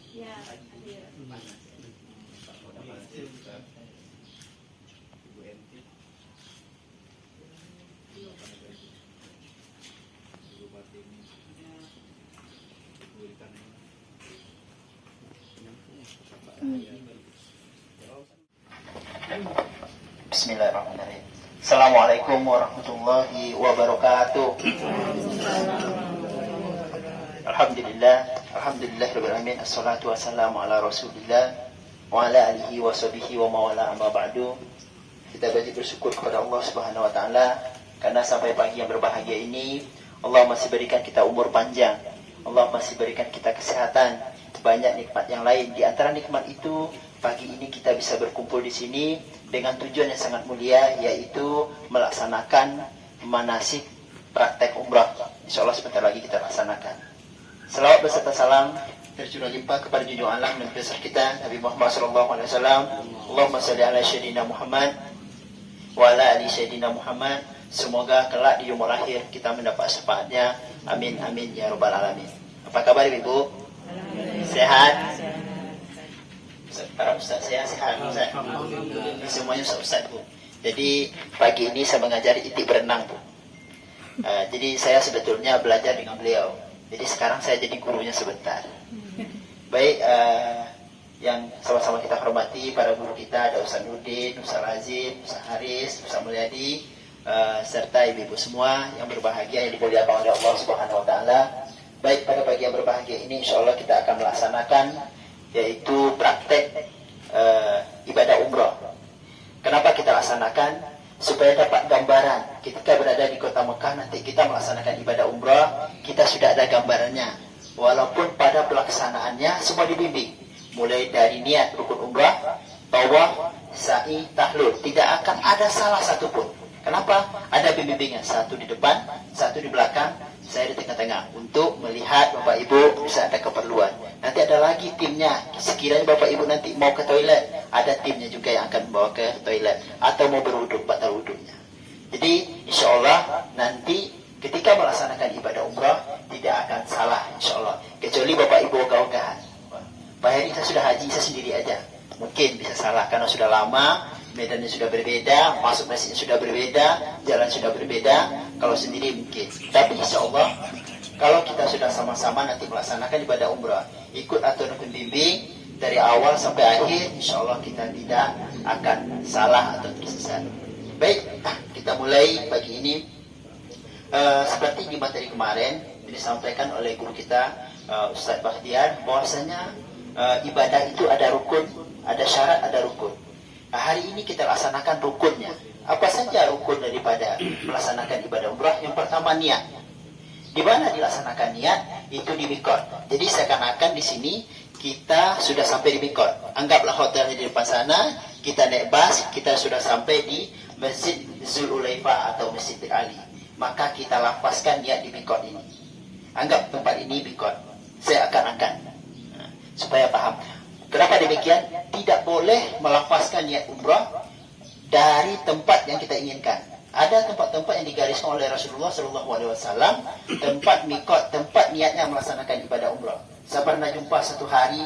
Ya, hadir. Pak Masih, Ustaz. Ibu Enti. Ibu Martini. Ibu Ikan. Bismillahirrahmanirrahim. Assalamualaikum warahmatullahi wabarakatuh. Alhamdulillah rabbil alamin. Assalatu wassalamu ala Rasulillah wa ala alihi wa sahbihi wa mawala amma ba'du. Kita bersyukur kepada Allah Subhanahu wa taala karena sampai pagi yang berbahagia ini Allah masih berikan kita umur panjang. Allah masih berikan kita kesehatan, banyak nikmat yang lain. Di antara nikmat itu, pagi ini kita bisa berkumpul di sini dengan tujuan yang sangat mulia, yaitu melaksanakan manasik praktek umrah. Insyaallah sebentar lagi kita laksanakan. Selawat beserta salam tercurah limpah kepada junjungan alam dan besar kita Nabi Muhammad sallallahu alaihi wasallam. Allahumma shalli ala sayyidina Muhammad wa ala ali sayyidina Muhammad. Semoga kelak di umur akhir kita mendapat syafaatnya. Amin amin ya rabbal alamin. Apa kabar Ibu? Sehat? Para ustaz saya sehat, Ustaz. Semuanya ustaz Bu. Jadi pagi ini saya mengajari itik berenang Bu. Jadi saya sebetulnya belajar dengan beliau. Jadi sekarang saya jadi gurunya sebentar. Baik, yang sama-sama kita hormati para guru kita, ada Ustaz Nurdin, Ustaz Razim, Ustaz Haris, Ustaz Mulyadi, serta ibu-ibu semua yang berbahagia yang dimuliakan oleh Allah Subhanahu wa taala. Baik, pada pagi yang berbahagia ini insyaallah kita akan melaksanakan yaitu praktek ibadah umrah. Kenapa kita laksanakan? Supaya dapat gambaran ketika berada di kota Mekah nanti kita melaksanakan ibadah umrah, kita sudah ada gambarannya. Walaupun pada pelaksanaannya semua dibimbing, mulai dari niat rukun umrah, tawaf, sa'i, tahlul, tidak akan ada salah satupun. Kenapa? Ada bimbingan, satu di depan, satu di belakang, saya di tengah-tengah untuk melihat Bapak Ibu bisa ada keperluan. Nanti ada lagi timnya. Sekiranya Bapak Ibu nanti mau ke toilet, ada timnya juga yang akan membawa ke toilet atau mau berwuduk, batal wuduknya. Jadi insya Allah nanti ketika melaksanakan ibadah umrah tidak akan salah insya Allah. Kecuali Bapak Ibu ogah-ogahan. Pak Heri saya sudah haji, saya sendiri aja. Mungkin bisa salah karena sudah lama, medannya sudah berbeda, masuk masjidnya sudah berbeda, jalan sudah berbeda. Kalau sendiri mungkin. Tapi insya Allah kalau kita sudah sama-sama nanti melaksanakan ibadah umrah, ikut aturan pembimbing dari awal sampai akhir, insya Allah kita tidak akan salah atau tersesat. Baik, kita mulai pagi ini. Seperti di materi kemarin disampaikan oleh guru kita Ustaz Bahtiar, bahwasanya ibadah itu ada rukun, ada syarat, ada rukun. Nah, hari ini kita laksanakan rukunnya. Apa saja rukun daripada melaksanakan ibadah umrah? Yang pertama niat. Di mana dilaksanakan niat? Itu di mikot. Jadi seakan-akan di sini kita sudah sampai di mikot. Anggaplah hotelnya di depan sana, kita naik bus, kita sudah sampai di Masjid Zululaifa atau Masjid Bir Ali. Maka kita lafazkan niat di mikot ini. Anggap tempat ini mikot. Saya akan supaya paham. Kenapa demikian? Tidak boleh melafazkan niat umrah dari tempat yang kita inginkan. Ada tempat-tempat yang digariskan oleh Rasulullah SAW, tempat mikot, tempat niatnya melaksanakan ibadah umrah. Saya pernah jumpa satu hari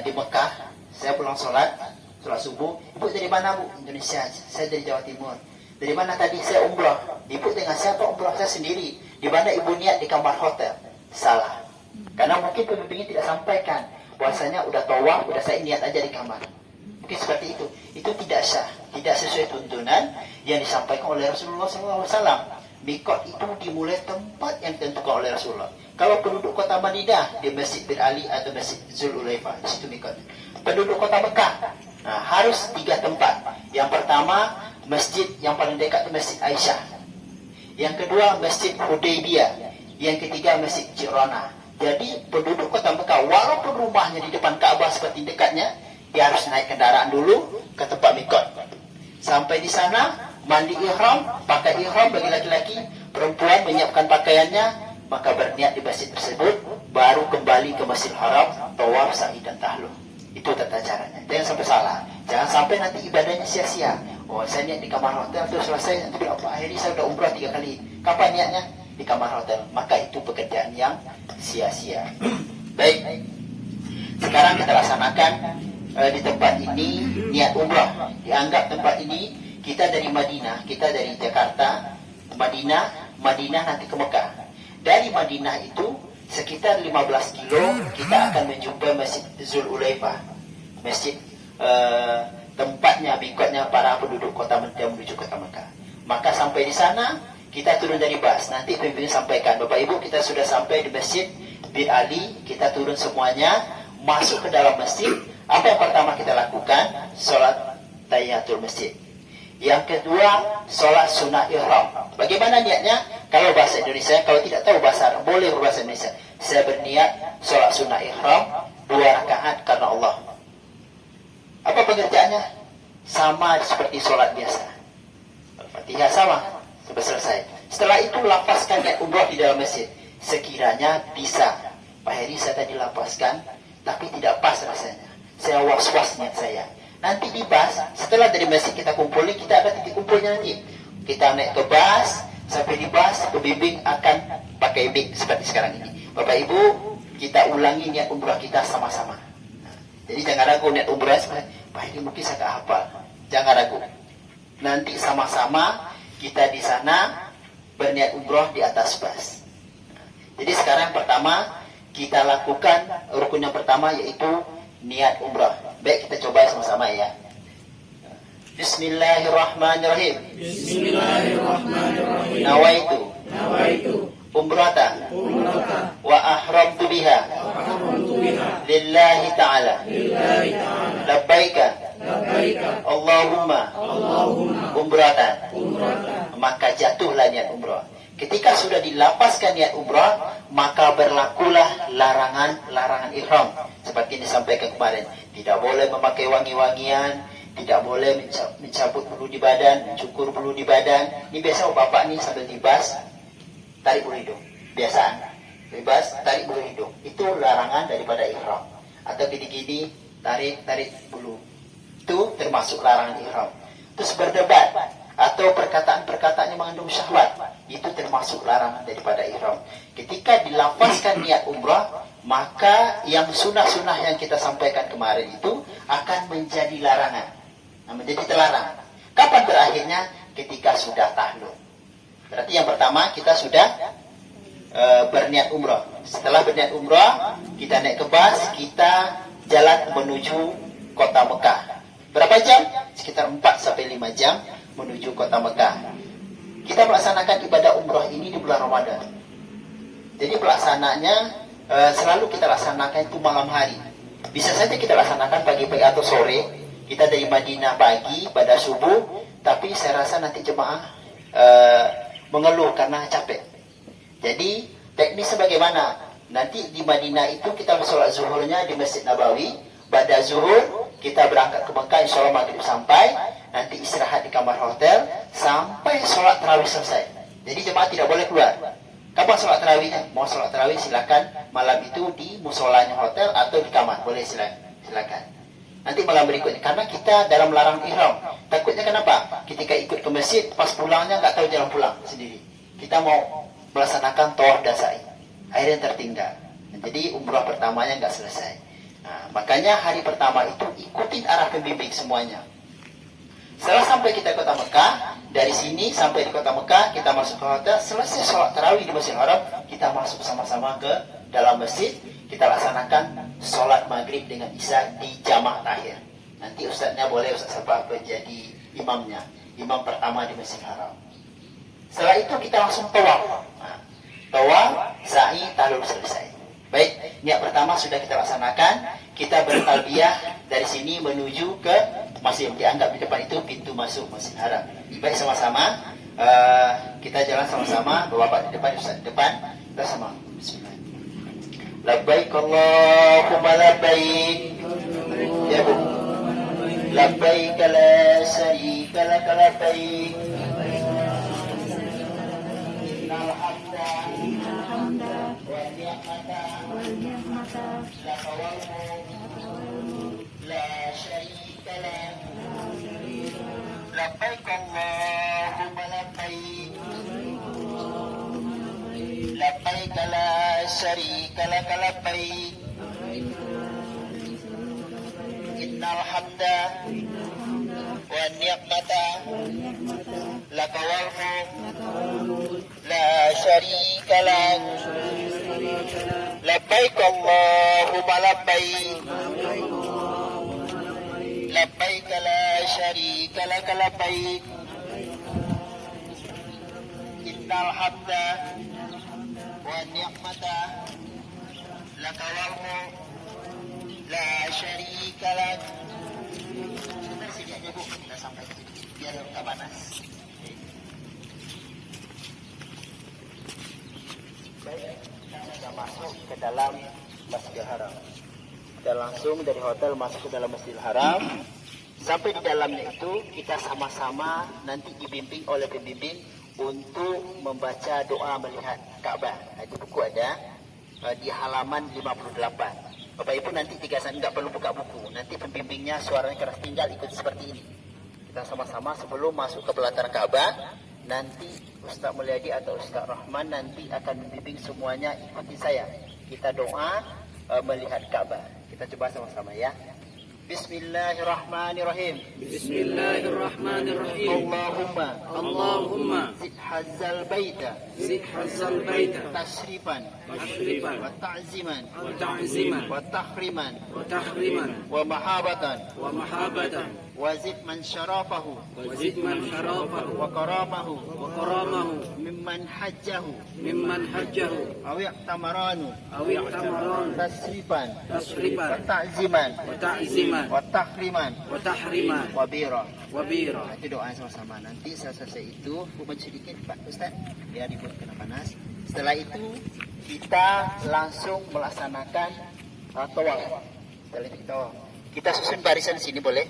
di Mekah. Saya pulang sholat subuh. Ibu dari mana Bu? Indonesia. Saya dari Jawa Timur. Dari mana tadi? Saya umrah. Ibu dengan siapa umrah? Saya sendiri. Di mana ibu niat? Di kamar hotel. Salah. Karena mungkin pembimbingnya tidak sampaikan bahwasanya udah tawaf, udah saya niat aja di kamar. Mungkin seperti itu. Itu tidak sah, tidak sesuai tuntunan yang disampaikan oleh Rasulullah SAW. Mikot itu dimulai tempat yang ditentukan oleh Rasulullah. Kalau penduduk kota Madinah di Masjid Bir Ali atau Masjid Zululaifa, di situ mikot. Penduduk kota Mekah, harus 3 tempat. Yang pertama, masjid yang paling dekat itu Masjid Aisyah. Yang kedua, Masjid Hudaybiyah. Yang ketiga, Masjid Jirana. Jadi penduduk kota Mekah, walaupun rumahnya di depan Ka'bah seperti dekatnya, dia harus naik kendaraan dulu ke tempat mikot. Sampai di sana, mandi ihram, pakai ihram bagi laki-laki, perempuan menyiapkan pakaiannya, maka berniat di masjid tersebut, baru kembali ke Masjidil Haram, tawaf, sa'i dan tahlul. Itu tata caranya. Jangan sampai salah. Jangan sampai nanti ibadahnya sia-sia. Oh, saya niat di kamar hotel, terus selesai, nanti bilang, Pak Heri saya sudah umrah 3 kali. Kapan niatnya? Di kamar hotel. Maka itu pekerjaan yang sia-sia. Baik. Sekarang kita laksanakan di tempat ini niat umrah. Dianggap tempat ini kita dari Madinah, kita dari Jakarta, Madinah nanti ke Mekah. Dari Madinah itu sekitar 15 kilo kita akan menjumpai Masjid Zulhulaifah. Masjid tempatnya, mikotnya para penduduk kota Mekah menuju kota Mekah. Maka sampai di sana kita turun dari bas. Nanti pemimpin sampaikan, Bapak Ibu kita sudah sampai di Masjid bin Ali. Kita turun semuanya, masuk ke dalam masjid. Apa yang pertama kita lakukan? Sholat tahiyatul masjid. Yang kedua, sholat sunnah ihram. Bagaimana niatnya? Kalau bahasa Indonesia, kalau tidak tahu bahasa Arab, boleh berbahasa Indonesia. Saya berniat sholat sunnah ihram 2 rakaat karena Allah. Apa pengerjaannya? Sama seperti sholat biasa. Al-Fatihah sama, sudah selesai. Setelah itu lapaskan niat umrah di dalam masjid. Sekiranya bisa. Pak Heri, saya tadi lapaskan, tapi tidak pas rasanya. Saya was-was niat saya. Nanti di bas, setelah dari masjid kita kumpulin, kita ada titik kumpulnya nanti. Kita naik ke bas, sampai di bas, pembimbing akan pakai mic seperti sekarang ini. Bapak Ibu, kita ulangi niat umrah kita sama-sama. Nah, jadi jangan ragu niat umrah sebenarnya. Pak ini mungkin saya tak hafal. Jangan ragu. Nanti sama-sama kita di sana berniat umrah di atas bas. Nah, jadi sekarang pertama kita lakukan rukun yang pertama yaitu niat umrah. Baik, kita coba sama-sama ya. Bismillahirrahmanirrahim. Bismillahirrahmanirrahim. Nawaitu umratan wa ahramtu biha lillahi ta'ala. Labbaika Allahumma umratan. Maka jatuhlah niat umrah. Ketika sudah dilapaskan niat umrah, maka berlakulah larangan ihram. Seperti yang disampaikan kemarin. Tidak boleh memakai wangi-wangian, tidak boleh mencabut bulu di badan, mencukur bulu di badan. Ini biasa bapak nih sambil dibas, tarik bulu hidung. Biasaan. Bebas, tarik bulu hidung. Itu larangan daripada ihram. Atau gini-gini, tarik bulu. Itu termasuk larangan ihram. Terus berdebat. Atau perkataan-perkataan yang mengandung syahwat, itu termasuk larangan daripada ihram. Ketika dilapaskan niat umrah, maka yang sunnah-sunnah yang kita sampaikan kemarin itu akan menjadi larangan, menjadi terlarang. Kapan berakhirnya? Ketika sudah tahlul. Berarti yang pertama kita sudah berniat umrah. Setelah berniat umrah, kita naik ke bas, kita jalan menuju kota Mekah. Berapa jam? Sekitar 4-5 jam menuju kota Mekah. Kita melaksanakan ibadah umrah ini di bulan Ramadan. Jadi pelaksananya selalu kita laksanakan itu malam hari. Bisa saja kita laksanakan pagi-pagi atau sore. Kita dari Madinah pagi pada subuh, tapi saya rasa nanti jemaah mengeluh karena capek. Jadi teknis sebagaimana? Nanti di Madinah itu kita sholat zuhurnya di Masjid Nabawi. Pada zuhur kita berangkat ke Mekah, insya Allah maghrib sampai. Nanti istirahat di kamar hotel sampai sholat tarawih selesai. Jadi jemaah tidak boleh keluar. Kapan sholat tarawihnya? Mau sholat tarawih silakan malam itu di musolanya hotel atau di kamar, boleh silakan. Nanti malam berikutnya, karena kita dalam larangan ihram. Takutnya kenapa? Ketika ikut ke masjid, pas pulangnya nggak tahu jalan pulang sendiri. Kita mau melaksanakan tawaf dan sa'i, akhirnya tertinggal. Jadi umrah pertamanya nggak selesai. Nah, makanya hari pertama itu ikutin arah pembimbing semuanya. Setelah sampai kita ke kota Mekah, dari sini sampai di kota Mekah, kita masuk ke hotel, selesai sholat tarawih di Masjidil Haram, kita masuk sama-sama ke dalam masjid, kita laksanakan sholat maghrib dengan isya di jamaah terakhir. Nanti ustadznya boleh Ustaz Sabah menjadi imamnya, imam pertama di Masjidil Haram. Setelah itu kita langsung tawaf. Nah, tawaf, sa'i, tahlul selesai. Baik, niat pertama sudah kita laksanakan, kita bertalbiyah dari sini menuju ke masih dianggap di depan itu pintu masuk Masjidil Haram. Baik, sama-sama kita jalan sama-sama. Bapak di depan, Ustaz di depan, kita sama. Bismillah. Labbaik Allahumma labbaik. Ya Bu. Labbaik la syarika lak labbaik. Innal hamda wal ni'mata lak wal mulk la syarika lak. Labbaik Allahumma labbaik. Labbaik la syarika lak labbaik. Innal hamda wa ni'mata laka wal mulk la syarika lak labbaik Allahumma labbaik labbaik la syarika lak labbaik Innal hamda wa ni'mata laka wal mulk la syarika lak. Sini aja Bu, kita sampai biar enggak panas. Baik, kita sudah masuk ke dalam Masjidil Haram. Kita langsung dari hotel masuk ke dalam Masjidil Haram. Sampai di dalamnya itu kita sama-sama nanti dibimbing oleh pembimbing untuk membaca doa melihat Ka'bah. Di buku ada di halaman 58. Bapak Ibu nanti 3 saat enggak perlu buka buku. Nanti pembimbingnya suaranya keras, tinggal ikut seperti ini. Kita sama-sama sebelum masuk ke pelataran Ka'bah, nanti Ustaz Mulyadi atau Ustaz Rahman nanti akan membimbing semuanya, ikuti saya. Kita doa melihat Ka'bah. Kita coba sama-sama ya. Bismillahirrahmanirrahim. Bismillahirrahmanirrahim. Allahumma zid hadzal baita tasrifan wa ta'ziman wa tahriman wa mahabatan wa zid man syarafahu wa karamahu mimman hajjahu aw ya'tamaranu tasrifan wa ta'ziman wa tahriman wa bira. Itu doa sama-sama. Nanti selesai itu bukan sedikit Pak Ustaz biar dibuat kena panas. Setelah itu kita langsung melaksanakan tawaf. Setelah itu tawaf, kita susun barisan di sini boleh.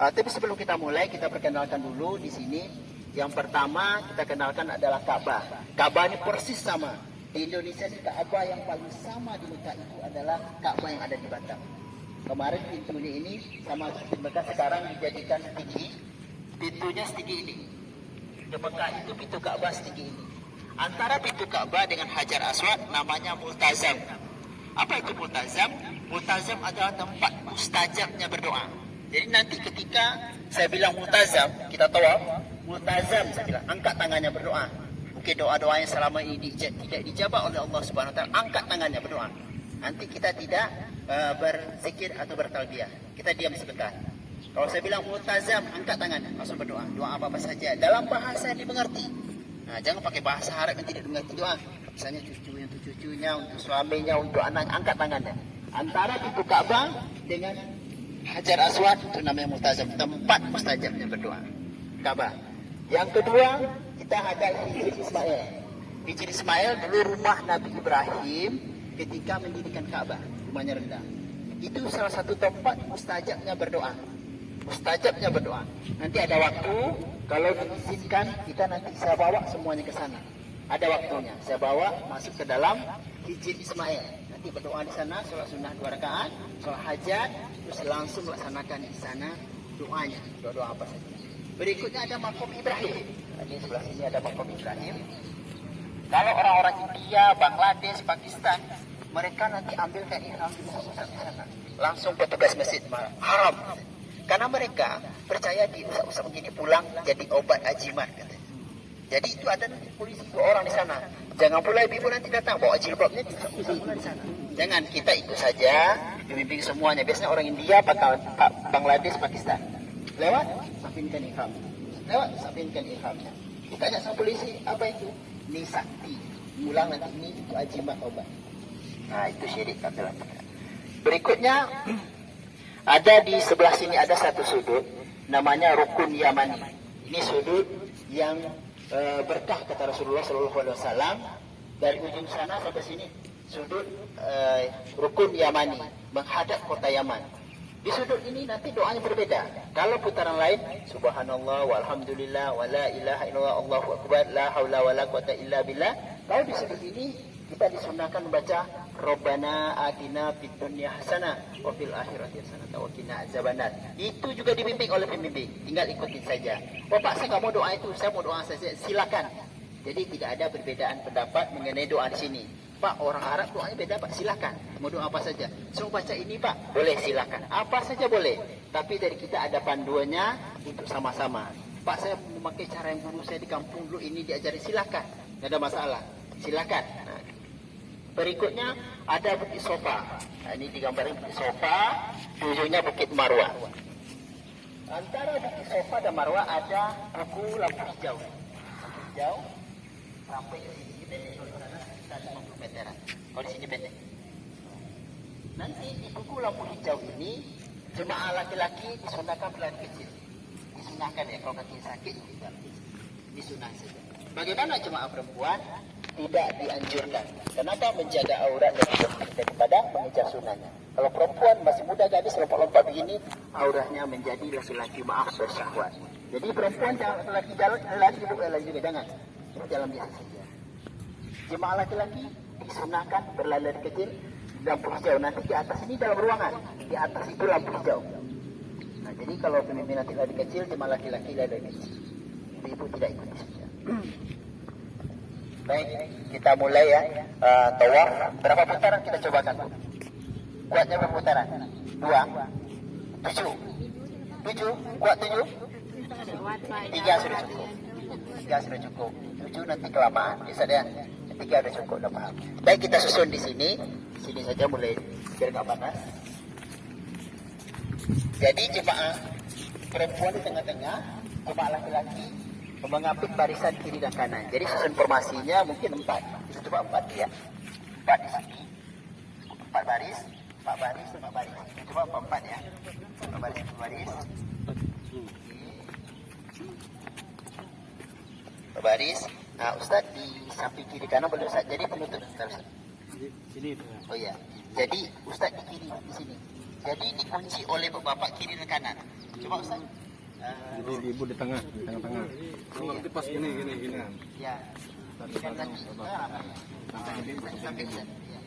Tapi sebelum kita mulai, kita perkenalkan dulu di sini. Yang pertama kita kenalkan adalah Ka'bah. Ka'bah ini persis sama. Di Indonesia ini Ka'bah yang paling sama di Mekah itu adalah Ka'bah yang ada di Batam. Kemarin pintunya ini sama di Mekah sekarang dijadikan setinggi. Pintunya setinggi ini. Di Mekah itu pintu Ka'bah setinggi ini. Antara pintu Ka'bah dengan Hajar Aswad namanya Multazam. Apa itu Multazam? Multazam adalah tempat mustajabnya berdoa. Jadi nanti ketika saya bilang multazam, kita tawaf, multazam saya bilang, angkat tangannya berdoa. Mungkin doa-doa yang selama ini tidak dijabah oleh Allah Subhanahu wa taala, angkat tangannya berdoa. Nanti kita tidak berzikir atau bertalbiyah. Kita diam sebentar. Kalau saya bilang multazam, angkat tangannya, langsung berdoa. Doa apa-apa saja dalam bahasa yang dimengerti. Nah, jangan pakai bahasa Arab yang tidak dimengerti doa. Misalnya cucunya untuk cucunya, untuk suaminya, untuk anaknya, angkat tangannya. Antara pintu Ka'bah dengan Hajar Aswad itu namanya multazam, tempat mustajabnya berdoa. Ka'bah. Yang kedua, kita ada Hijr Ismail. Hijr Ismail dulu rumah Nabi Ibrahim ketika mendirikan Ka'bah, rumahnya rendah. Itu salah satu tempat mustajabnya berdoa. Mustajabnya berdoa. Nanti ada waktu, kalau diizinkan, kita nanti saya bawa semuanya ke sana. Ada waktunya. Saya bawa masuk ke dalam Hijr Ismail. Nanti berdoa di sana, sholat sunnah 2 rakaat, sholat hajat, terus langsung melaksanakan di sana doanya. Doa apa saja. Berikutnya ada Maqam Ibrahim. Di sebelah sini ada Maqam Ibrahim. Kalau orang-orang India, Bangladesh, Pakistan, mereka nanti ambilkan ihram di sana. Langsung petugas masjid haram. Karena mereka percaya di usah-usah begini pulang jadi obat ajimat. Jadi itu ada polisi 2 orang di sana. Jangan pula ibu nanti datang bawa jilbabnya di sana. Jangan, kita ikut saja, bimbing semuanya. Biasanya orang India, Bangladesh, Pakistan. Lewat, sapinkan ihram. Lewat, sapinkan ihramnya. Ditanya sama polisi, apa itu? Ini sakti. Pulang nanti ini itu ajimat obat. Nah, itu syirik adalah. Berikutnya ada di sebelah sini ada satu sudut namanya Rukun Yamani. Ini sudut yang berkah kata Rasulullah SAW. Dari ujung sana sampai sini sudut Rukun Yamani menghadap kota Yaman. Di sudut ini nanti doanya berbeda. Kalau putaran lain subhanallah walhamdulillah wala ilaha illallah Allahu akbar la haula wala quwata illa billah. Kalau di sudut ini kita disunahkan membaca Rabbana atina fid dunya hasanah wa fil akhirati hasanah wa qina azabannar. Itu juga dibimbing oleh pembimbing. Tinggal ikutin saja. Bapak saya enggak mau doa itu, saya mau doa saja. Silakan. Jadi tidak ada perbedaan pendapat mengenai doa di sini. Pak, orang Arab doanya beda Pak, silakan. Mau doa apa saja. So baca ini Pak, boleh silakan. Apa saja boleh. Tapi dari kita ada panduannya untuk sama-sama. Pak, saya memakai cara yang dulu saya di kampung dulu ini diajari, silakan. Tidak ada masalah. Silakan. Nah, berikutnya ada Bukit Sofa. Nah, ini digambarkan Bukit Sofa, ujungnya Bukit Marwah. Antara Bukit Sofa dan Marwah ada buku lampu hijau. Lampu hijau sampai ke sini. Sekitar 50 meteran. Kalau di sini pendek. Nanti di buku lampu hijau ini jemaah laki-laki disunahkan berlari kecil. Disunahkan ya, kalau kaki sakit tidak. Disunah saja. Bagaimana jemaah perempuan? Tidak dianjurkan. Kenapa? Menjaga aurat daripada mengejar sunahnya. Kalau perempuan masih muda gadis lompat-lompat begini, auratnya menjadi laki-laki maaf syahwat. Jadi perempuan jangan laki jalan lari juga jangan. Jalan biasa saja. Jemaah laki-laki disunahkan berlari kecil lampu hijau. Nanti di atas ini dalam ruangan, di atas itu lampu hijau. Nah, jadi kalau pemimpin nanti lari kecil, jemaah laki-laki lari kecil. Ibu tidak ikut saja. Baik, kita mulai ya. Tawaf. Berapa putaran kita cobakan? Kuatnya berapa putaran? 2, 7. Kuat 7? 3 sudah cukup. 3 sudah cukup. 7 nanti kelamaan. Bisa deh. 3 sudah cukup. Udah paham. Baik, kita susun di sini. Sini saja mulai biar nggak panas. Jadi jemaah perempuan di tengah-tengah, jemaah laki-laki mengapit barisan kiri dan kanan. Jadi susun formasinya mungkin 4. Kita coba 4 ya. 4 di sini. 4 baris. 4 baris. Kita coba 4 ya. 4 baris. 4 baris. 4 baris. Nah, Ustaz di samping kiri kanan boleh Ustaz. Jadi penutup Ustaz. Sini. Oh iya. Jadi Ustaz di kiri di sini. Jadi dikunci oleh bapak kiri dan kanan. Coba Ustaz. Jadi ibu di tengah-tengah. Kalau nanti pas gini. Ya. Kan lagi. Samping Ustaz. Ya.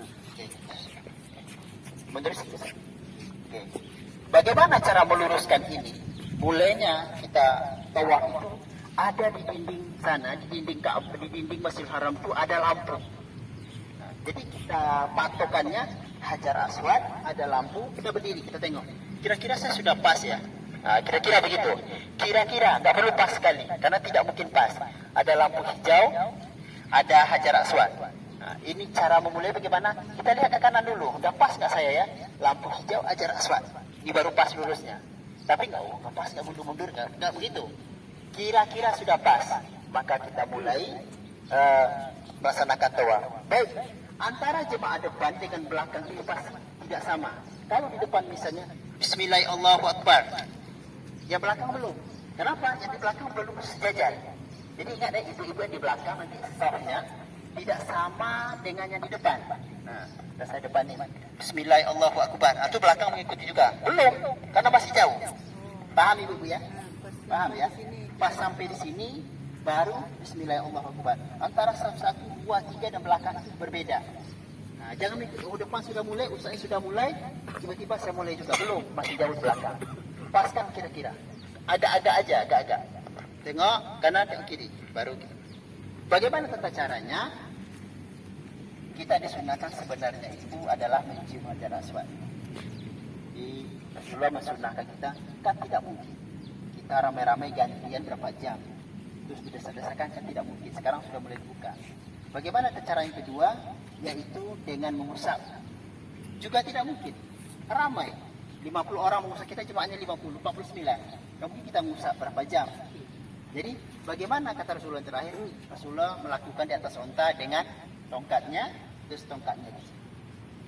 Oke. Mundur sedikit Ustaz. Oke. Bagaimana cara meluruskan ini? Mulainya kita tawaf itu ada di dinding sana, di dinding Masjidil Haram itu ada lampu. Jadi kita patokannya Hajar Aswad, ada lampu, kita berdiri, kita tengok. Kira-kira saya sudah pas ya? Nah, kira-kira begitu. Kira-kira, nggak perlu pas sekali, karena tidak mungkin pas. Ada lampu hijau, ada Hajar Aswad. Nah, ini cara memulai bagaimana? Kita lihat ke kanan dulu, udah pas nggak saya ya? Lampu hijau, Hajar Aswad. Ini baru pas lurusnya. Tapi nggak pas, nggak mundur-mundur, nggak begitu. Kira-kira sudah pas, maka kita mulai melaksanakan tawaf. Baik. Antara jemaah depan dengan belakang itu pasti tidak sama. Kalau di depan misalnya Bismillahirrahmanirrahim, yang belakang belum. Kenapa? Yang di belakang belum sejajar. Jadi ingat ya, ibu-ibu yang di belakang nanti safnya tidak sama dengan yang di depan. Nah, saya depan ini Bismillahirrahmanirrahim. Itu belakang mengikuti juga. Belum, karena masih jauh. Paham ibu-ibu ya? Paham ya? Pas sampai di sini baru Bismillahirrahmanirrahim. Antara saf 1, 2, 3 dan belakang itu berbeda. Nah, jangan mikir, depan sudah mulai, usahanya sudah mulai, tiba-tiba saya mulai juga. Belum, masih jauh belakang. Paskan kira-kira. Agak-agak aja, agak-agak. Tengok kanan, tengok kiri. Baru gitu. Bagaimana tata caranya? Kita disunahkan sebenarnya itu adalah mencium Hajar Aswad. Di Rasulullah mensunahkan kita, kan tidak mungkin. Kita ramai-ramai gantian berapa jam. Terus didesak-desakan kan tidak mungkin. Sekarang sudah mulai dibuka. Bagaimana cara yang kedua? Yaitu dengan mengusap. Juga tidak mungkin. Ramai. 50 orang mengusap, kita cuma hanya 50, 49. Kemudian kita mengusap berapa jam? Jadi bagaimana kata Rasulullah yang terakhir? Rasulullah melakukan di atas onta dengan tongkatnya. Terus tongkatnya di sini.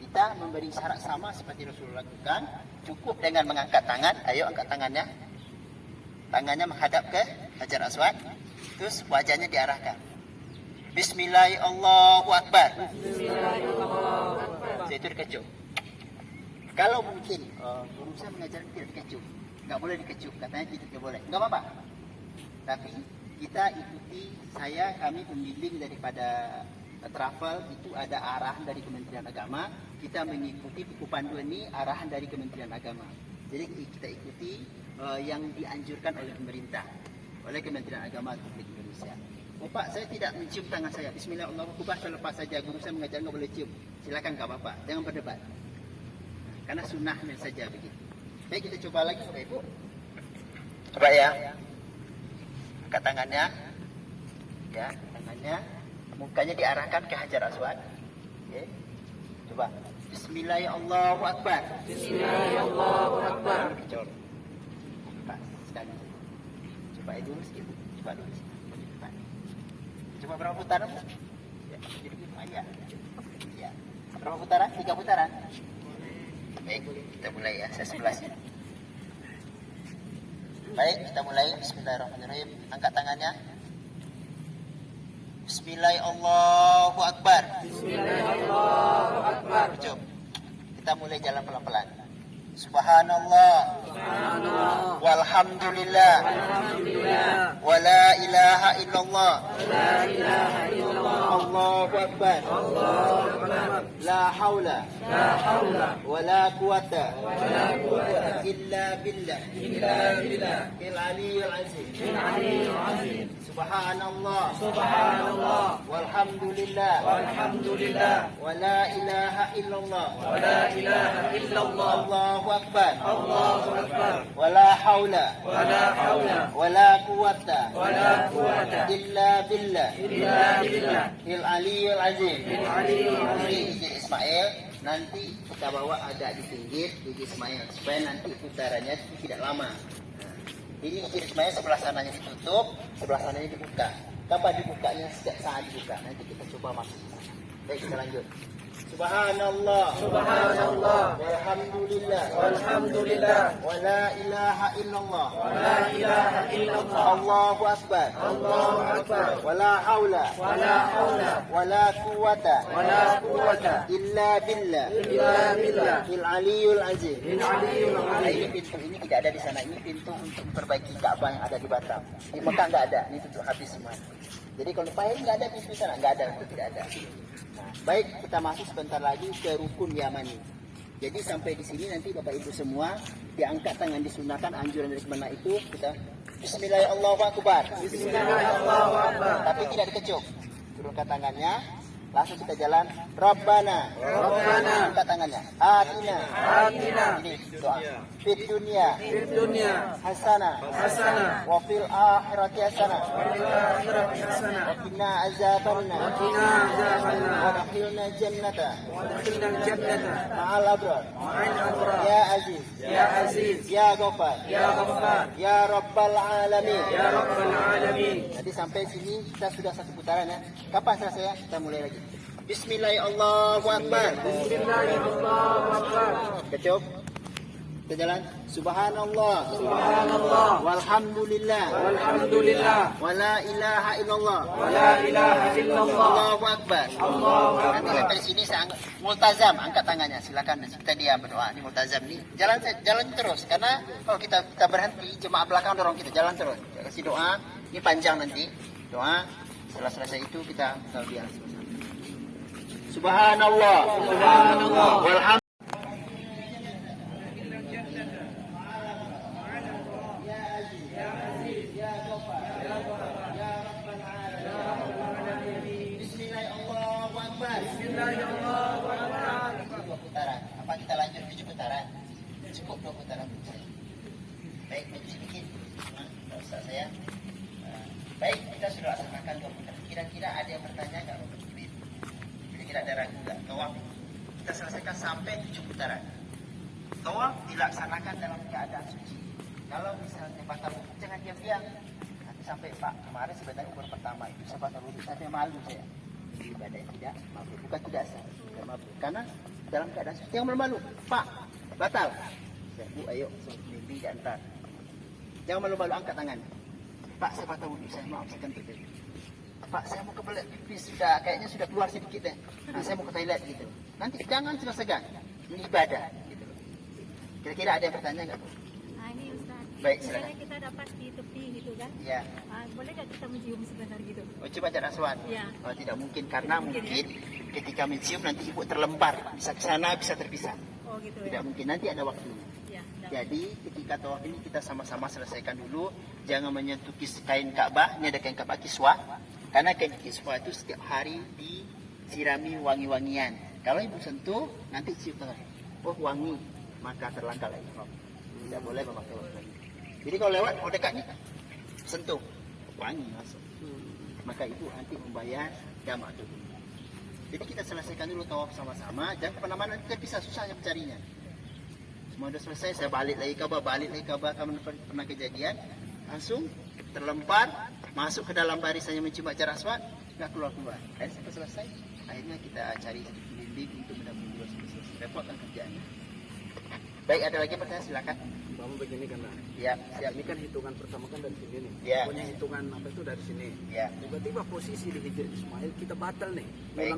Kita memberi syarat sama seperti Rasulullah lakukan. Cukup dengan mengangkat tangan. Ayo angkat tangannya. Tangannya menghadap ke Hajar Aswad. Terus wajahnya diarahkan. Bismillahirrahmanirrahim. Saya itu dikecup. Kalau mungkin guru saya mengajar tidak dikecup, nggak boleh dikecup, katanya tidak boleh, nggak apa-apa. Tapi kita ikuti, kami pembimbing daripada travel itu ada arahan dari Kementerian Agama. Kita mengikuti buku panduan ini arahan dari Kementerian Agama. Jadi kita ikuti yang dianjurkan oleh pemerintah, oleh Kementerian Agama Republik Indonesia. Oh Pak, saya tidak mencium tangan saya. Bismillahirrahmanirrahim. Selepas saja guru saya mengajar nggak boleh cium. Silakan Kak Bapak, jangan berdebat. Karena sunnahnya saja begitu. Baik, kita coba lagi Bapak Ibu. Coba ya. Angkat tangannya. Ya, tangannya. Mukanya diarahkan ke Hajar Aswad. Oke. Coba. Bismillahirrahmanirrahim. Bismillahirrahmanirrahim. Pak, sekali. Coba dulu sedikit. Coba dulu. Coba berapa putaran? Ya, jadi ya. Ya. Berapa putaran? 3 putaran. Baik, kita mulai ya. Saya sebelah sini. Baik, kita mulai. Bismillahirrahmanirrahim. Angkat tangannya. Bismillahirrahmanirrahim. Bismillahirrahmanirrahim. Jom. Kita mulai jalan pelan-pelan. Subhanallah. Subhanallah. Walhamdulillah. Walhamdulillah. Wala ilaha illallah. Wala ilaha illallah. Allahu akbar. Allahu akbar. La haula. La haula. Wala quwata. Wala quwata. Illa billah. Illa billah. Il aliyyil azim. Il aliyyil azim. Subhanallah. Subhanallah. Walhamdulillah. Walhamdulillah. Wala ilaha illallah. Wala ilaha illallah. Allahu akbar. Allahu akbar. Wala haula. Wala haula. Wala quwata. Wala quwata. Illa billah. Illa billah. Il aliyyil azim. Il aliyyil azim. Izin Ismail, nanti kita bawa ada di pinggir Izin Ismail supaya nanti putarannya tidak lama. Ini Izin Ismail sebelah sananya ditutup, sebelah sananya dibuka. Kapan dibukanya? Setiap saat dibuka. Nanti kita coba masuk. Baik, kita lanjut. Subhanallah. Subhanallah. Walhamdulillah. Walhamdulillah. Wala ilaha illallah. Wala ilaha illallah. Allahu akbar. Allahu akbar. Wala haula. Wala haula. Wala quwata. Wala quwata. Illa billah. Illa billah. Il aliyyil azim. Il aliyyil azim. Ini pintu ini tidak ada di sana. Ini pintu untuk memperbaiki Ka'bah yang ada di Batam. Di Mekah enggak ada. Ini tutup habis semua. Jadi kalau Pahir enggak ada pintu sana, enggak ada, itu tidak ada. Nah, baik, kita masuk sebentar lagi ke rukun Yamani. Jadi sampai di sini nanti Bapak Ibu semua diangkat tangan disunahkan anjuran dari sebenar itu kita Bismillahirrahmanirrahim. Bismillahirrahmanirrahim. Tapi tidak dikecup. Turunkan tangannya. Langsung kita jalan. Rabbana. Rabbana. Angkat tangannya. Atina. Atina. Ini doa. Fid dunya. Fid dunya. Hasanah. Hasanah. Wa fil akhirati hasanah. Wa fil akhirati hasanah. Wa qina azabannar. Wa qina azabannar. Wa dakhilna jannata. Wa dakhilna jannata. Ma'al abrar. Ma'al abrar. Ya aziz. Ya aziz. Ya ghafar. Ya ghafar. Ya rabbal alamin. Ya rabbal alamin. Jadi sampai sini kita sudah satu putaran ya. Kapan selesai? Kita mulai lagi. Bismillahirrahmanirrahim. Bismillahirrahmanirrahim. Kecup. Kita jalan. Subhanallah. Subhanallah. Walhamdulillah. Walhamdulillah. Wala ilaha illallah. Wala ilaha illallah. Allahu akbar. Allahu akbar. Nanti sampai sini saya angkat multazam, angkat tangannya. Silakan kita diam berdoa. Ini multazam nih. Jalan terus karena kalau kita berhenti jemaah belakang dorong kita jalan terus. Kasih doa. Ini panjang nanti. Doa. Setelah selesai itu kita biar. Subhanallah. Subhanallah. Walhamdulillah. Dua putaran. Apa kita lanjut 7 putaran? Cukup 2 putaran. Baik, maju sedikit. Tidak usah saya. Baik, kita sudah laksanakan 2 putaran. Kira-kira ada yang bertanya nggak? Kira-kira ada ragu nggak? Tawaf kita selesaikan sampai 7 putaran. Tawaf dilaksanakan dalam keadaan suci. Kalau misalnya batal wudhu, jangan diam-diam. Nanti sampai Pak kemarin sebenarnya umur pertama itu saya batal wudhu, saya malu saya. Ibadah yang tidak mabuk, bukan tidak sah, tidak mabuk. Karena dalam keadaan suci yang malu-malu. Pak, batal. Ya, Bu, ayo, mimpi diantar. Jangan malu-malu, angkat tangan. Pak, saya batal wudhu, saya maaf, saya ganti. Pak, saya mau ke belet pipis, kayaknya sudah keluar sedikit ya. Nah, saya mau ke toilet gitu. Nanti jangan sudah segan. Ini ibadah. Gitu. Kira-kira ada yang bertanya nggak, Bu? Ini Ustaz. Baik, silakan. Misalnya kita dapat di tepi gitu kan? Ya. Boleh nggak kita mencium sebentar gitu? Oh, coba Cak Aswan. Ya. Oh, tidak mungkin karena mungkin ketika mencium nanti ibu terlempar, bisa ke sana, bisa terpisah. Oh gitu Tidak ya. mungkin, nanti ada waktunya. Ya. Jadi ketika tawaf ini kita sama-sama selesaikan dulu. Jangan menyentuh kain Ka'bah. Ini ada kain Ka'bah kiswah. Karena kaki semua itu setiap hari disirami wangi-wangian. Kalau ibu sentuh, nanti cium tangan. Oh wangi, maka terlanggar ihram. Tidak boleh memakai wangi. Jadi kalau lewat, mau dekat nih, sentuh, wangi masuk. Maka ibu nanti membayar jamak dulu. Jadi kita selesaikan dulu tawaf sama-sama. Jangan kemana-mana, kita bisa susah mencarinya. Semua sudah selesai, saya balik lagi Ka'bah. Kamu pernah kejadian, langsung terlempar, masuk ke dalam barisan yang mencium Hajar Aswad, nggak keluar-keluar. Dan sampai selesai, akhirnya kita cari bimbing untuk mendampingi dua selesai. Repot kan kerjaannya. Baik, ada lagi pertanyaan, silakan. Kamu begini kan, Ya, siap. ini kan hitungan pertama kan dari sini nih. Ya. Pokoknya hitungan apa itu dari sini. Ya. Tiba-tiba posisi di Hijr Ismail kita batal nih. Baik.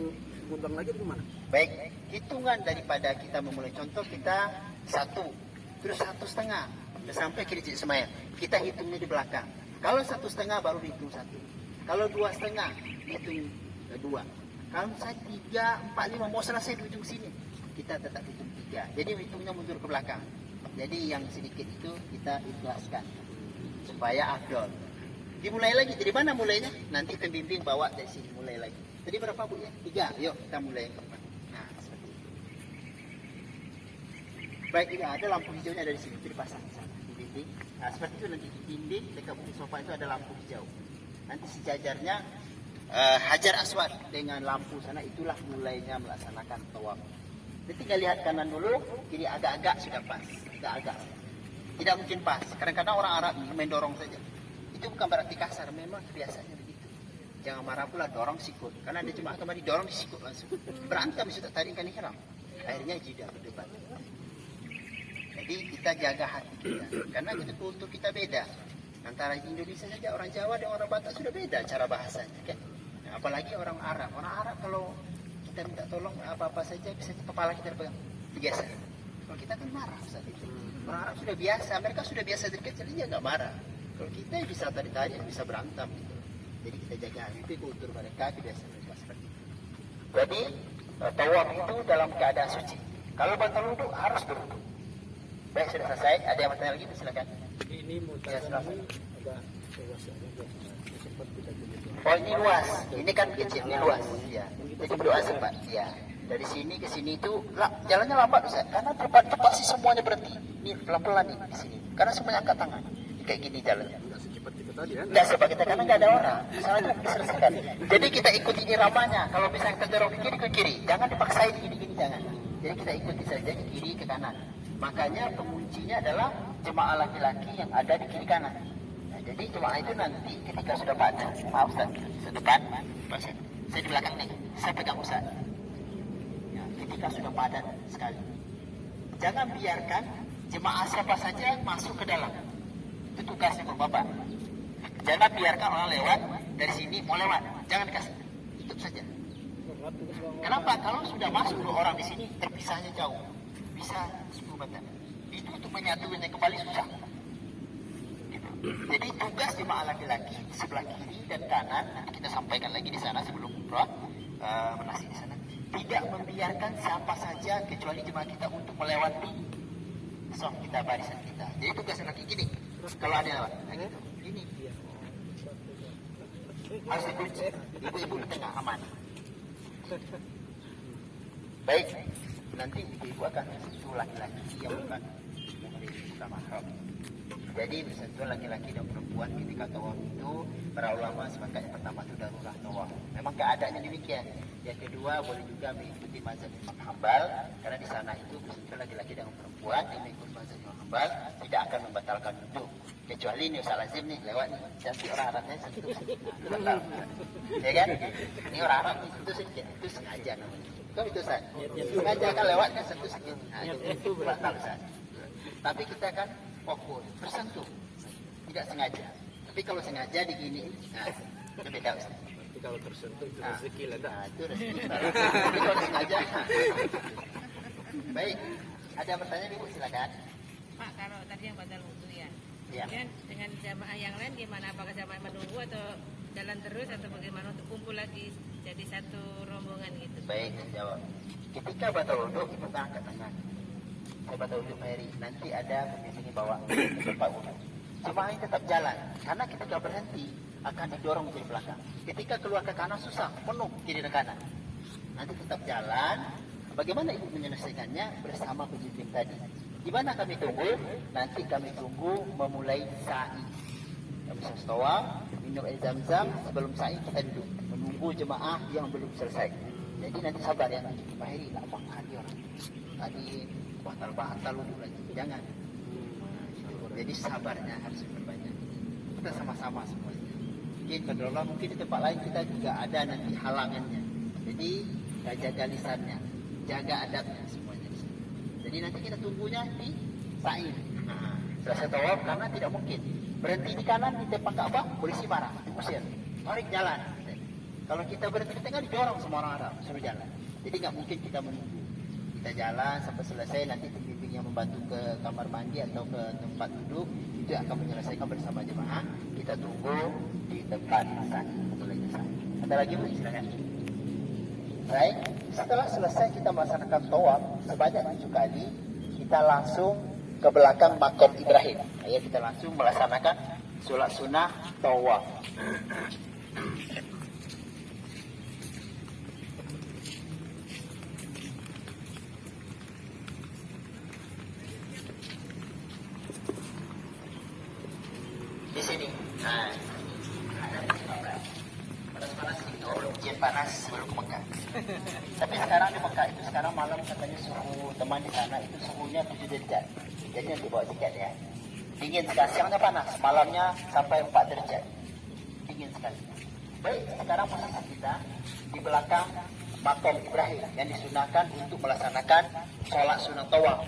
Ngulang lagi gimana? Baik, hitungan daripada kita memulai contoh kita 1, terus 1,5 sampai ke Hijr Ismail. Kita hitungnya di belakang. Kalau 1,5 baru dihitung 1. Kalau 2,5 hitung 2. Kalau saya 3, 4, 5 mau selesai di ujung sini, kita tetap hitung 3. Jadi hitungnya mundur ke belakang. Jadi yang sedikit itu kita ikhlaskan supaya afdol. Dimulai lagi. Dari mana mulainya? Nanti pembimbing bawa dari sini mulai lagi. Tadi berapa bu ya? 3. Yuk kita mulai yang keempat. Nah seperti itu. Baik, ini ada lampu hijaunya dari sini. Itu dipasang di sana di dinding. Nah seperti itu nanti di dinding dekat bukit sofa itu ada lampu hijau. Nanti sejajarnya Hajar Aswad dengan lampu sana, itulah mulainya melaksanakan tawaf. Jadi tinggal lihat kanan dulu, kiri agak-agak sudah pas. Agak-agak. Tidak mungkin pas. Kadang-kadang orang Arab main dorong saja. Itu bukan berarti kasar, memang biasanya begitu. Jangan marah pula dorong sikut. Karena ada jemaah kemarin dorong disikut langsung. Berantem sudah taringkan ihram. Akhirnya jidah berdebat. Jadi kita jaga hati kita. Karena kita kultur kita beda. Antara Indonesia saja, orang Jawa dan orang Batak sudah beda cara bahasanya. Kan? Nah, apalagi orang Arab. Orang Arab kalau kita minta tolong apa-apa saja bisa kepala kita pegang. Biasa. Kalau kita kan marah saat itu. Orang Arab sudah biasa. Mereka sudah biasa dari kecil, dia nggak marah. Kalau kita bisa tadi-tadi bisa berantem. Gitu. Jadi kita jaga itu kultur mereka, kebiasaan mereka seperti itu. Jadi tawaf itu dalam keadaan suci. Kalau batal wudu harus berwudu. Baik, sudah selesai. Ada yang bertanya lagi? Silakan. Ini mau Ya, silakan. agak luas ya. Sempat kita gitu. Oh ini luas. Ini kan kecil, ini luas. Ya. Jadi berdoa sempat. Ya. Dari sini ke sini itu jalannya lambat Ustaz. Karena tepat sih semuanya berhenti. Ini pelan-pelan nih di sini. Karena semuanya angkat tangan. Kayak gini jalannya. Enggak secepat kita tadi ya. Tidak sebab kita karena nggak ada orang. Misalnya diselesaikan. Jadi kita ikuti iramanya. Kalau bisa kita dorong ke kiri ke kiri, jangan dipaksain gini-gini jangan. Jadi kita ikuti saja ke kiri ke kanan. Makanya penguncinya adalah jemaah laki-laki yang ada di kiri kanan. Nah, jadi jemaah itu nanti ketika sudah padat, maaf Ustaz, sedepan, saya di belakang nih, saya pegang Ustaz. Ya, ketika sudah padat sekali, jangan biarkan jemaah siapa saja masuk ke dalam. Itu tugasnya Bapak. Jangan biarkan orang lewat dari sini mau lewat, jangan kasih, tutup saja. Kenapa? Kalau sudah masuk 2 orang di sini, terpisahnya jauh, bisa 10 meter. Itu untuk menyatunya kembali susah. Gitu. Jadi tugas jemaah laki-laki di sebelah kiri dan kanan, nanti kita sampaikan lagi di sana sebelum umrah, menasi di sana. Tidak membiarkan siapa saja kecuali jemaah kita untuk melewati soft kita, barisan kita. Jadi tugas laki gini. Kalau ada lewat, nah gitu. Ini. Harus dikunci. Ibu-ibu di tengah aman. Baik, nanti ibu akan sentuh laki-laki yang bukan mahram. Jadi bersentuh laki-laki dan perempuan ketika tawaf itu para ulama sepakat yang pertama itu darurat tawaf. Memang keadaannya demikian. Yang kedua boleh juga mengikuti mazhab Imam Hambal karena di sana itu bersentuh laki-laki dan perempuan yang mengikuti mazhab Imam Hambal tidak akan membatalkan wudu. Kecuali ini Ustaz Lazim nih lewat nih, nanti orang Arabnya sentuh sedikit, batal. Ya kan? Ini orang Arab nih sentuh sedikit, itu sengaja namanya. Kau itu Ustaz, sengaja kan lewat kan sentuh sedikit, nah itu batal Ustaz. Tapi kita kan fokus, tersentuh, tidak sengaja. Tapi kalau sengaja digini, nah itu beda Ustaz. Tapi kalau tersentuh itu rezeki lah dah. Nah itu rezeki. Tapi kalau sengaja, baik. Ada pertanyaan Ibu silakan. Pak, kalau tadi yang batal wudu ya, Ya. kemudian dengan jamaah yang lain gimana? Apakah jamaah menunggu atau jalan terus atau bagaimana untuk kumpul lagi jadi satu rombongan gitu? Baik, saya jawab. Ketika batal wudu, Ibu kan angkat tangan. Saya batal wudu Mary. Nanti ada pembimbing bawa ke tempat wudu. Jemaah ini tetap jalan. Karena ketika berhenti, akan didorong ke belakang. Ketika keluar ke kanan susah, penuh kiri dan kanan. Nanti tetap jalan. Bagaimana ibu menyelesaikannya? Bersama penjimping tadi. Di mana kami tunggu? Nanti kami tunggu memulai sa'i. Kami selesai tawaf, minum air zam-zam, sebelum sa'i kita duduk menunggu jemaah yang belum selesai. Jadi nanti sabar ya, Pak Heri, nak apa hari orang tadi batal dulu lagi, jangan. Jadi sabarnya harus berbanyak. Kita sama-sama semuanya. Mungkin di tempat lain kita juga ada nanti halangannya. Jadi jaga lisannya, jaga adabnya semuanya. Jadi nanti kita tunggunya di sa'i. Selesai tawaf karena tidak mungkin berhenti di kanan di depan Ka'bah, polisi marah, diusir, tarik jalan. Kalau kita berhenti di tengah didorong semua orang Arab suruh jalan. Jadi nggak mungkin kita menunggu. Kita jalan sampai selesai, nanti pembimbing yang membantu ke kamar mandi atau ke tempat duduk itu akan menyelesaikan bersama jemaah. Kita tunggu di tempat sa'i, mulai sa'i. Ada lagi Bu, silakan. Baik, setelah selesai kita melaksanakan tawaf sebanyak 7 kali, kita langsung ke belakang makam Ibrahim. Ya, kita langsung melaksanakan sholat sunnah tawaf. Di sini. Panas-panas itu ujian panas sebelum ke Mekah. Tapi sekarang di Mekah itu sekarang malam katanya suhu teman di sana itu suhunya 7 derajat. Jadi nanti bawa jaket ya. Dingin sekali, siangnya panas, malamnya sampai 4 derajat. Dingin sekali. Baik, sekarang posisi kita di belakang makam Ibrahim yang disunahkan untuk melaksanakan sholat sunat tawaf.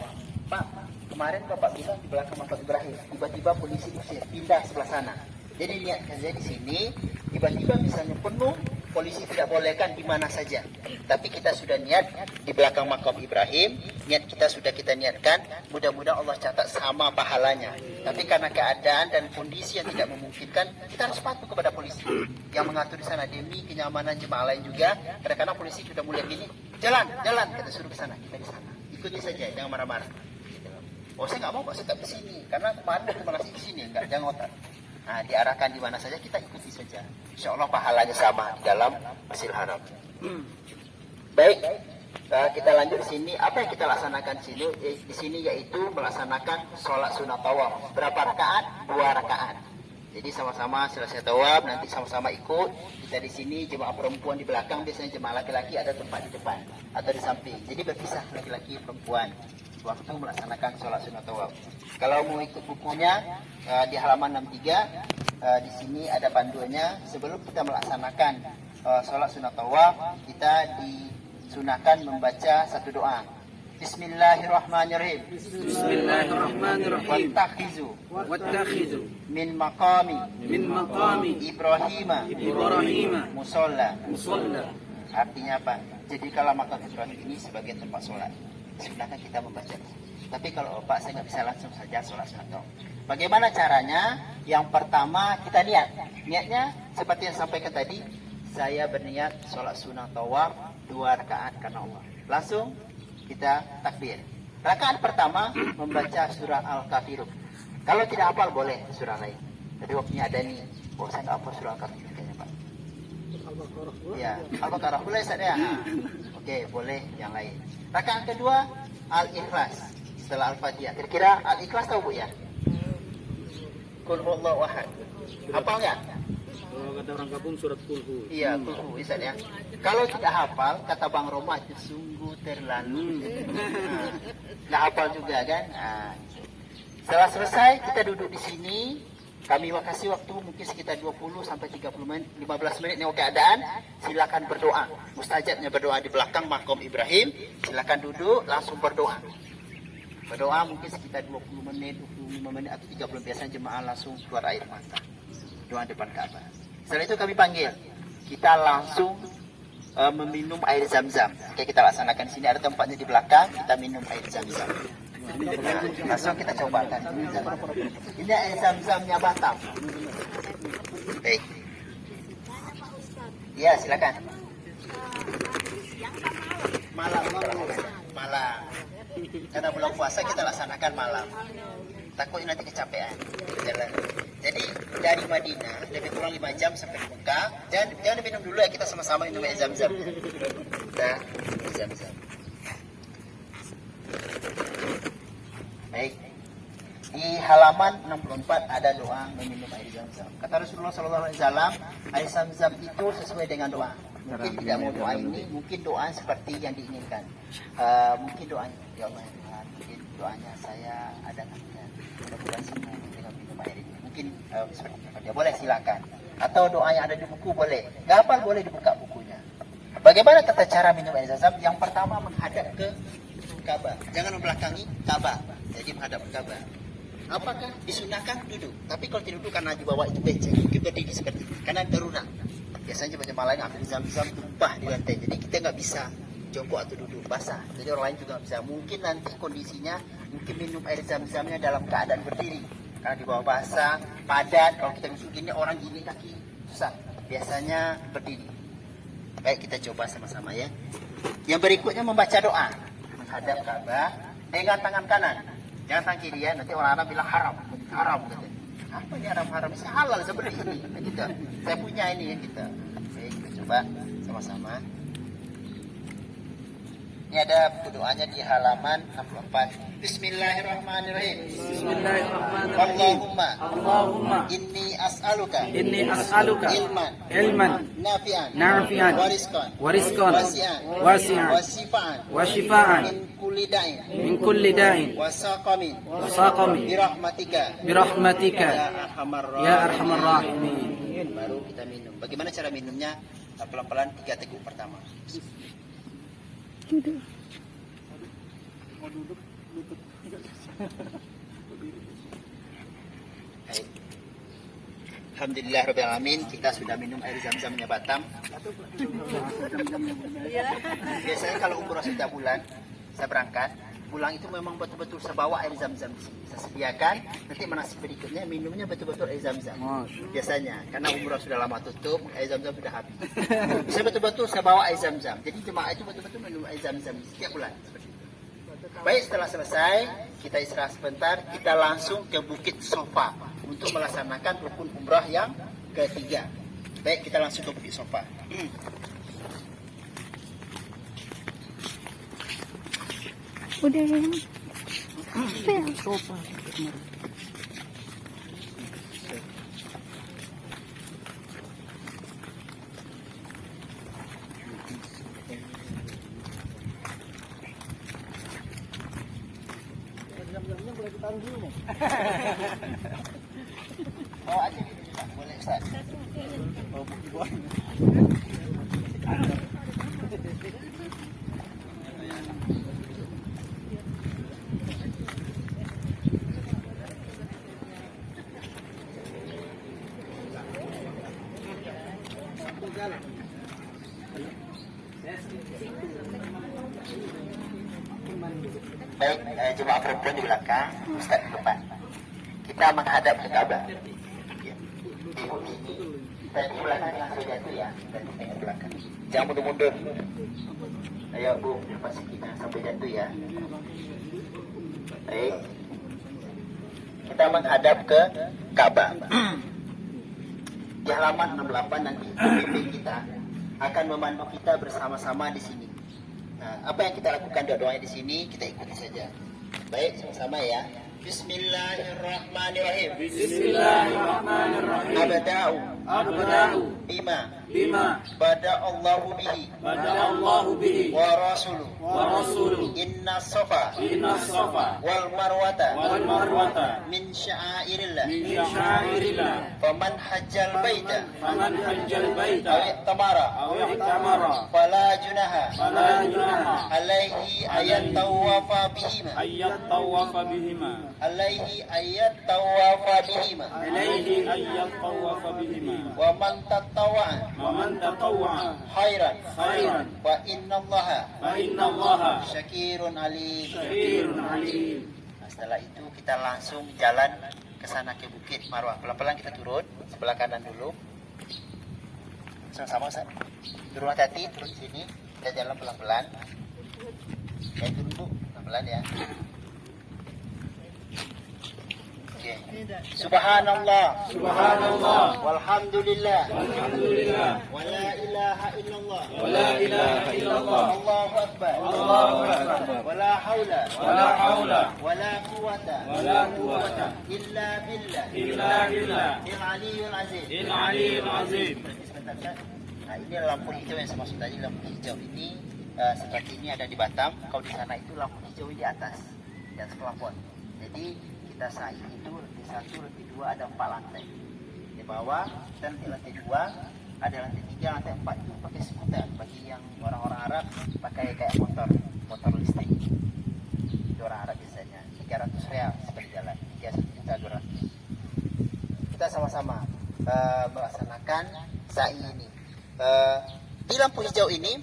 Pak, kemarin Bapak bilang di belakang makam Ibrahim, tiba-tiba polisi usir, pindah sebelah sana. Jadi lihat saja di sini, tiba-tiba misalnya penuh, polisi tidak bolehkan di mana saja. Tapi kita sudah niat di belakang makam Ibrahim, niat kita sudah kita niatkan, mudah-mudahan Allah catat sama pahalanya. Tapi karena keadaan dan kondisi yang tidak memungkinkan, kita harus patuh kepada polisi yang mengatur di sana demi kenyamanan jemaah lain juga. Kadang-kadang polisi sudah mulai gini, jalan, kita suruh ke sana, kita di sana. Ikuti saja, jangan marah-marah. Oh saya nggak mau Pak, saya nggak di sini, karena kemarin waktu masih di sini, nggak jangan otak. Nah, diarahkan di mana saja kita ikuti saja. Insya Allah pahalanya sama di dalam Masjidil Haram. Baik, kita lanjut di sini. Apa yang kita laksanakan di sini yaitu melaksanakan sholat sunat tawaf. Berapa rakaat? 2 rakaat. Jadi sama-sama selesai tawaf, nanti sama-sama ikut. Kita di sini jemaah perempuan di belakang, biasanya jemaah laki-laki ada tempat di depan atau di samping. Jadi berpisah laki-laki perempuan waktu melaksanakan sholat sunat tawaf. Kalau mau ikut bukunya di halaman 63 di sini ada panduannya. Sebelum kita melaksanakan sholat sunat tawaf, kita disunahkan membaca satu doa. Bismillahirrahmanirrahim. Bismillahirrahmanirrahim. Wattakhizu min maqami Ibrahim musalla. Artinya apa? Jadikanlah makam Ibrahim ini sebagai tempat sholat. Silakan kita membaca. Tapi kalau Pak saya nggak bisa langsung saja sholat sunat tawaf. Bagaimana caranya? Yang pertama kita niat. Niatnya seperti yang sampaikan tadi, saya berniat sholat sunat tawaf 2 rakaat karena Allah. Langsung kita takbir. Rakaat pertama membaca surah Al-Kafirun. Kalau tidak hafal boleh surah lain. Jadi waktunya ada nih. Oh saya nggak hafal surah Al-Kafirun kayaknya Pak. Ya, Al-Baqarah boleh saya. Oke, boleh yang lain. Rakaat kedua Al-Ikhlas setelah Al-Fatihah. Kira-kira Al-Ikhlas tahu Bu ya? Qul huwallahu ahad. Hafal enggak? Kalau kata orang kampung surat Kulhu. Iya, Kulhu bisa ya. Kalau tidak hafal, kata Bang Roma itu sungguh terlalu. Nggak hafal juga kan? Nah, setelah selesai kita duduk di sini. Kami kasih waktu mungkin sekitar 20 sampai 30 menit, 15 menit nengok keadaan. Silakan berdoa. Mustajabnya berdoa di belakang makam Ibrahim. Silakan duduk, langsung berdoa. Berdoa mungkin sekitar 20 menit, 25 menit atau 30 biasanya jemaah langsung keluar air mata. Doa depan Ka'bah. Setelah itu kami panggil. Kita langsung meminum air zam-zam. Oke, kita laksanakan di sini ada tempatnya di belakang. Kita minum air zam-zam. Nah, langsung kita cobakan. Ini air zam-zamnya Batam. Baik. Ya, silakan. Malam. Karena bulan puasa kita laksanakan malam. Takutnya nanti kecapean. Jalan. Jadi dari Madinah lebih kurang 5 jam sampai di Mekah. Jangan minum dulu ya, kita sama-sama minum air Zam-Zam. Kita air Zam-Zam. Baik. Di halaman 64 ada doa meminum air Zam-Zam. Kata Rasulullah SAW, air Zam-Zam itu sesuai dengan doa. Mungkin tidak mau doa ini, mungkin doa seperti yang diinginkan. Mungkin doanya, ya Allah, mungkin doanya saya ada nantinya. Mudah-mudahan sembuh dengan minum air ini. Mungkin seperti itu. Boleh silakan. Atau doa yang ada di buku boleh. Gapal boleh dibuka bukunya. Bagaimana tata cara minum air Zam-Zam? Yang pertama menghadap ke Ka'bah. Jangan membelakangi Ka'bah. Jadi menghadap ke Ka'bah. Apakah disunahkan duduk? Tapi kalau tidak duduk karena di bawah itu becek, mungkin berdiri seperti itu. Karena darurat. Biasanya jemaah lain ambil Zam-Zam tumpah di lantai. Jadi kita nggak bisa jongkok atau duduk basah. Jadi orang lain juga nggak bisa. Mungkin nanti kondisinya mungkin minum air Zam-Zamnya dalam keadaan berdiri. Karena di bawah basah, padat. Kalau kita masuk gini orang gini kaki susah. Biasanya berdiri. Baik, kita coba sama-sama ya. Yang berikutnya membaca doa. Menghadap Ka'bah dengan tangan kanan. Jangan tangan kiri ya. Nanti orang Arab bilang haram. Haram katanya. Apa ini haram-haram? Ini halal sebenarnya ini. Gitu. Saya punya ini ya kita. Baik, kita coba sama-sama. Ini ada buku doanya di halaman 64. Bismillahirrahmanirrahim. Bismillahirrahmanirrahim. Allahumma Inni as'aluka ilman nafi'an wa rizqan wasi'an wa shifaan min kulli da'in wa saqamin birahmatika ya ya arhamar rahimin. Baru kita minum. Bagaimana cara minumnya? Pelan-pelan 3 teguk pertama. Baik. Alhamdulillah Rabbil Alamin, kita sudah minum air Zam-Zamnya Batam. Biasanya kalau umroh setiap bulan saya berangkat, pulang itu memang betul-betul saya bawa air Zam-Zam di sini. Saya sediakan, nanti manasik berikutnya minumnya betul-betul air Zam-Zam. Biasanya, karena umroh sudah lama tutup, air Zam-Zam sudah habis. Saya betul-betul saya bawa air Zam-Zam. Jadi jemaah itu betul-betul minum air Zam-Zam setiap bulan. Seperti itu. Baik, setelah selesai, kita istirahat sebentar, kita langsung ke Bukit Sofa untuk melaksanakan rukun umrah yang ketiga. Baik, kita langsung ke Bukit Sofa. Udah ya. Oh, aja gitu, Pak. Boleh, Ustaz. Oh, boleh. Baik, jemaah perempuan di belakang, Ustaz di depan. Kita menghadap ke Ka'bah. Ya. Kita di belakang langsung jatuh ya, dan di belakang. Jangan mundur-mundur. Ayo Bu, lepas kita sampai jatuh ya. Baik. Kita menghadap ke Ka'bah. Di halaman 68 nanti pembimbing kita akan memandu kita bersama-sama di sini. Nah, apa yang kita lakukan doa-doanya di sini kita ikuti saja. Baik, sama-sama ya. Bismillahirrahmanirrahim. Abda'u bima bada Allahu bihi wa rasuluh inna safa wal marwata min sya'airillah faman hajjal baita aw tamara fala junaha alaihi ayat tawafa bihima wa man tatawwa khairan wa innallaha syakirun alim. Nah, setelah itu kita langsung jalan ke sana ke Bukit Marwah. Pelan-pelan kita turun sebelah kanan dulu. Sama-sama Ustaz. Turun hati-hati, turun sini. Kita jalan pelan-pelan. Turun Bu, pelan-pelan ya. Okey. Subhanallah. Subhanallah. Walhamdulillah. Alhamdulillah. Wa la ilaha illallah. Wa la ilaha illallah. Allahu akbar. Allahu akbar. Wa la haula. Wa la haula. Wa la quwwata. Wa la quwwata. Illa billah. Illa billah. Al-aliyyul azim. Al-aliyyul azim. Sebentar, Ustaz. Nah, ini lampu hijau yang saya maksud tadi. Lampu hijau ini seperti ini ada di Batam. Kalau di sana itu lampu hijau di atas dan plafon. Jadi kita saat ini itu lantai 1, lantai 2 ada 4 lantai. Di bawah dan di lantai 2 ada lantai 3, lantai 4 itu pakai skuter. Bagi yang orang-orang Arab pakai kayak motor listrik. Itu orang Arab biasanya 300 real sekali jalan, 3.200.000. Kita sama-sama melaksanakan sa'i ini. Di lampu hijau ini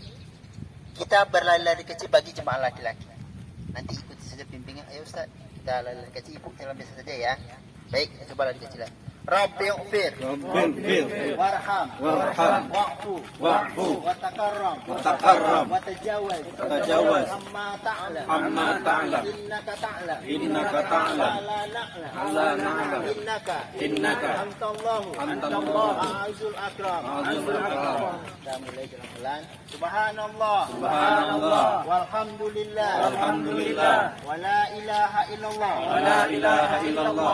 kita berlari-lari kecil bagi jemaah laki-laki. Nanti ikuti saja bimbingan. Ayo Ustaz, kita lari-lari kecil, ibu jalan biasa saja ya. Baik, kita coba lari kecil. Rabbi'ufir warham wa'fu watakarram watajawaz amma ta'lam innaka ta'lam ala na'lam innaka antallahu a'azul akram. Kita mulai jalan-jalan. Subhanallah walhamdulillah wa la ilaha illallah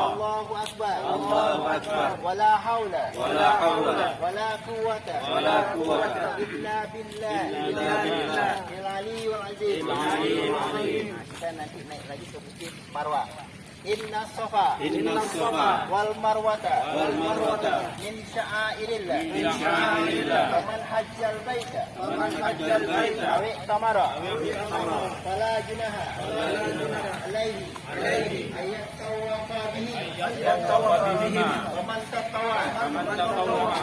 Allahu akbar ولا حول ولا قوة إلا بالله العلي العظيم. Kita nanti naik lagi ke bukit Marwah. Inna safa wal marwata min sya'airillah faman hajjal baita aw i'tamara fala junaha alaihi ayat tawafa bihi wa man tatawwa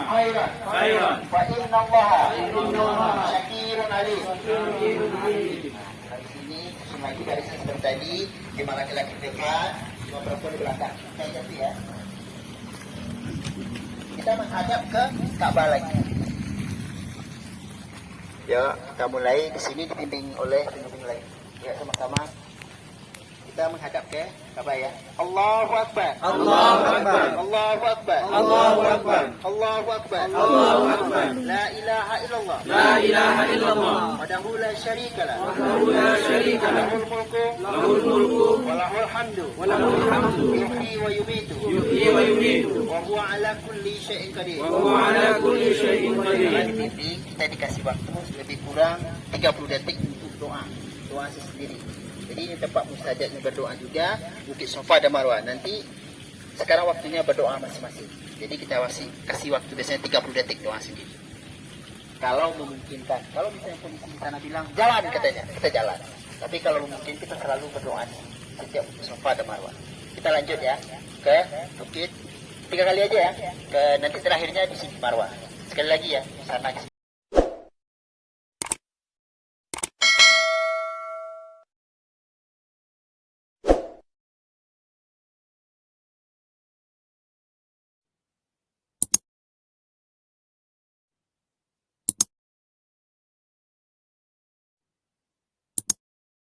khairan fa inna allaha syakirun alim. Dari sini lagi dari seperti tadi, 5 laki-laki depan, 5 perempuan di belakang. Saya jadi ya. Kita menghadap ke Ka'bah lagi. Ya, kita mulai di sini dibimbing oleh pembimbing lain. Ya, sama-sama. Kita menghadap ke Ka'bah ya. Allahu Akbar. Allahu Akbar. Allahu Akbar. Allahu Akbar. Allahu Akbar. Allahu Akbar. La ilaha illallah. La ilaha illallah. Wahdahu la syarika lah. Wahdahu la syarika lah. Lahul mulku. Lahul mulku. Wa lahul hamdu. Wa lahul hamdu. Yuhyi wa yumiitu. Yuhyi wa yumiitu. Wa huwa ala kulli syai'in qadir. Wa huwa ala kulli syai'in qadir. Kita dikasih waktu lebih kurang 30 detik untuk doa. Doa sendiri. Jadi ini tempat mustajabnya berdoa juga, Bukit Safa dan Marwah. Nanti sekarang waktunya berdoa masing-masing. Jadi kita kasih waktu biasanya 30 detik doa sendiri. Kalau memungkinkan. Kalau misalnya polisi di sana bilang jalan katanya, kita jalan. Tapi kalau mungkin kita selalu berdoa di setiap Bukit Safa dan Marwah. Kita lanjut ya ke Bukit 3 kali aja ya. Ke nanti terakhirnya di sini Marwah. Sekali lagi ya, sana ke sini.